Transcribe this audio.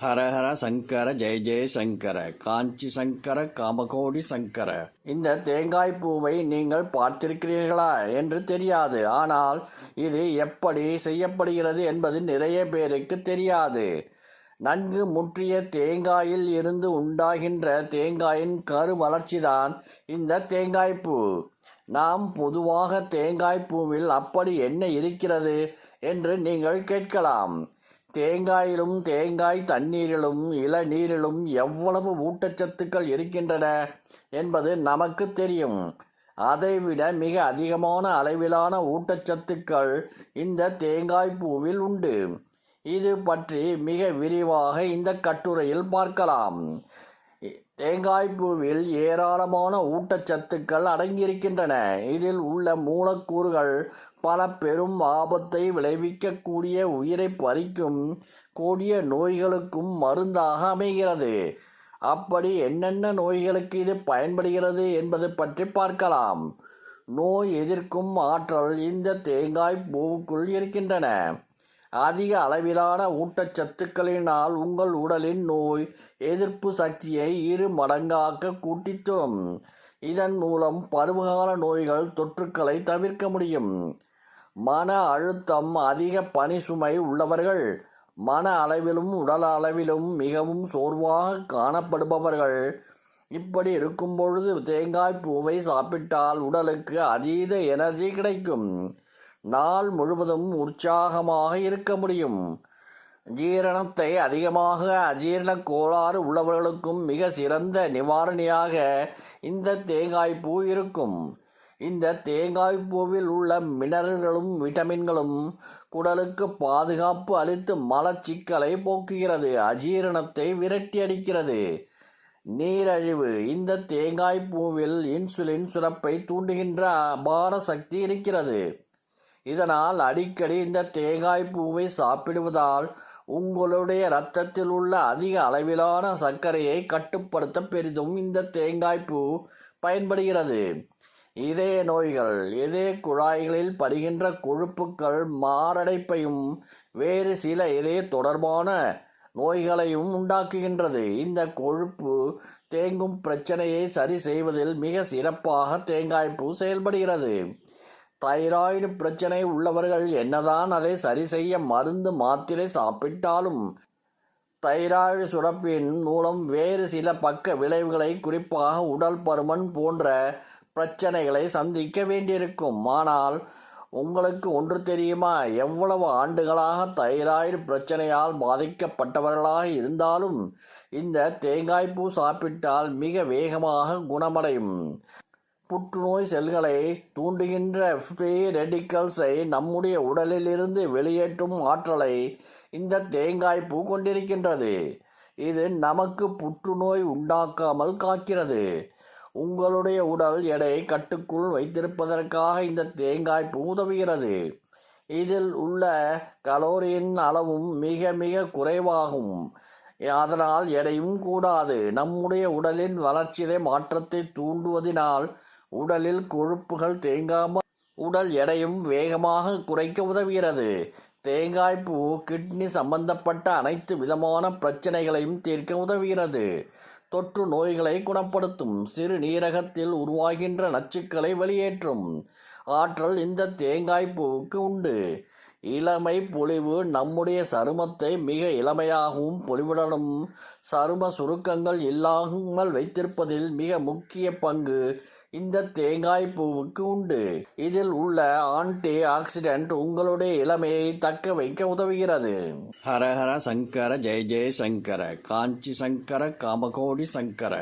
ஹரஹர சங்கர ஜெய ஜெய சங்கர காஞ்சி சங்கர காமகோடி சங்கர. இந்த தேங்காய் பூவை நீங்கள் பார்த்திருக்கிறீர்களா என்று தெரியாது. ஆனால் இது எப்படி செய்யப்படுகிறது என்பது நிறைய பேருக்கு தெரியாது. நன்கு முற்றிய தேங்காயில் இருந்து உண்டாகின்ற தேங்காயின் கரு வளர்ச்சிதான் இந்த தேங்காய்ப்பூ. நாம் பொதுவாக தேங்காய்ப்பூவில் அப்படி என்ன இருக்கிறது என்று நீங்கள் கேட்கலாம். தேங்காயிலும் தேங்காய் தண்ணீரிலும் இளநீரிலும் எவ்வளவு ஊட்டச்சத்துக்கள் இருக்கின்றன என்பது நமக்கு தெரியும். அதைவிட மிக அதிகமான அளவிலான ஊட்டச்சத்துக்கள் இந்த தேங்காய் பூவில் உண்டு. இது பற்றி மிக விரிவாக இந்த கட்டுரையில் பார்க்கலாம். தேங்காய் பூவில் ஏராளமான ஊட்டச்சத்துக்கள் அடங்கியிருக்கின்றன. இதில் உள்ள மூலக்கூறுகள் பல பெரும் ஆபத்தை விளைவிக்கக்கூடிய உயிரை பறிக்கும் கொடிய நோய்களுக்கும் மருந்தாக அமைகிறது. அப்படி என்னென்ன நோய்களுக்கு இது பயன்படுகிறது என்பது பற்றி பார்க்கலாம். நோய் எதிர்க்கும் ஆற்றல் இந்த தேங்காய் பூவுக்குள் இருக்கின்றன. அதிக அளவிலான ஊட்டச்சத்துக்களினால் உங்கள் உடலின் நோய் எதிர்ப்பு சக்தியை 2 மடங்காக கூட்டித் தரும். இதன் மூலம் பருவகால நோய்கள் தொற்றுக்களை தவிர்க்க முடியும். மன அழுத்தம், அதிக பணி சுமை உள்ளவர்கள், மன அளவிலும் உடல் அளவிலும் மிகவும் சோர்வாக காணப்படுபவர்கள், இப்படி இருக்கும் பொழுது தேங்காய் பூவை சாப்பிட்டால் உடலுக்கு அதீத எனர்ஜி கிடைக்கும். நாள் முழுவதும் உற்சாகமாக இருக்க முடியும். ஜீரணத்தை அதிகமாக அஜீரண கோளாறு உள்ளவர்களுக்கும் மிக சிறந்த நிவாரணியாக இந்த தேங்காய் பூ இருக்கும். இந்த தேங்காய் பூவில் உள்ள மினரல்களும் விட்டமின்களும் குடலுக்கு பாதுகாப்பு அளித்து மலச்சிக்கலை போக்குகிறது, அஜீரணத்தை விரட்டி அடிக்கிறது. நீரழிவு. இந்த தேங்காய் பூவில் இன்சுலின் சுரப்பை தூண்டுகின்ற அபார சக்தி இருக்கிறது. இதனால் அடிக்கடி இந்த தேங்காய் பூவை சாப்பிடுவதால் உங்களுடைய இரத்தத்தில் உள்ள அதிக அளவிலான சர்க்கரையை கட்டுப்படுத்த பெரிதும் இந்த தேங்காய் பூ பயன்படுகிறது. இதய நோய்கள். இதய குழாய்களில் படுகின்ற கொழுப்புக்கள் மாரடைப்பையும் வேறு சில இதய தொடர்பான நோய்களையும் உண்டாக்குகின்றது. இந்த கொழுப்பு தேங்கும் பிரச்சனையை சரி செய்வதில் மிக சிறப்பாக தேங்காய்ப்பூ செயல்படுகிறது. தைராய்டு பிரச்சனை உள்ளவர்கள் என்னதான் அதை சரி செய்ய மருந்து மாத்திரை சாப்பிட்டாலும் தைராய்டு சுரப்பின் மூலம் வேறு சில பக்க விளைவுகளை, குறிப்பாக உடல் பருமன் போன்ற பிரச்சனைகளை சந்திக்க வேண்டியிருக்கும். ஆனால் உங்களுக்கு ஒன்று தெரியுமா? எவ்வளவு ஆண்டுகளாக தைராய்டு பிரச்சனையால் பாதிக்கப்பட்டவர்களாக இருந்தாலும் இந்த தேங்காய்ப்பூ சாப்பிட்டால் மிக வேகமாக குணமடையும். புற்றுநோய் செல்களை தூண்டுகின்ற ஃப்ரீ ரெடிக்கல்ஸை நம்முடைய உடலில் இருந்து வெளியேற்றும் ஆற்றலை இந்த தேங்காய்ப்பூ கொண்டிருக்கின்றது. இது நமக்கு புற்றுநோய் உண்டாக்காமல் காக்கிறது. உங்களுடைய உடல் எடை கட்டுக்குள் வைத்திருப்பதற்காக இந்த தேங்காய்ப்பூ உதவுகிறது. இதில் உள்ள கலோரியின் அளவும் மிக மிக குறைவாகும். அதனால் எடையும் கூடாது. நம்முடைய உடலின் வளர்ச்சிதை மாற்றத்தை தூண்டுவதனால் உடலில் கொழுப்புகள் தேங்காமல் உடல் எடையும் வேகமாக குறைக்க உதவுகிறது. தேங்காய்ப்பூ கிட்னி சம்பந்தப்பட்ட அனைத்து விதமான பிரச்சனைகளையும் தீர்க்க உதவுகிறது. தொற்று நோய்களை குணப்படுத்தும். சிறுநீரகத்தில் உருவாகின்ற நச்சுக்களை வெளியேற்றும் ஆற்றல் இந்த தேங்காய் பூவுக்கு உண்டு. இளமை பொலிவு. நம்முடைய சருமத்தை மிக இளமையாகவும் பொலிவுடனும் சரும சுருக்கங்கள் இல்லாமல் வைத்திருப்பதில் மிக முக்கிய பங்கு இந்த தேங்காய் பூவுக்கு உண்டு. இதில் உள்ள ஆன்டி ஆக்சிடென்ட் உங்களுடைய இளமையை தக்க வைக்க உதவுகிறது. ஹரஹர சங்கர ஜெய ஜெய சங்கர காஞ்சி சங்கர காமகோடி சங்கர.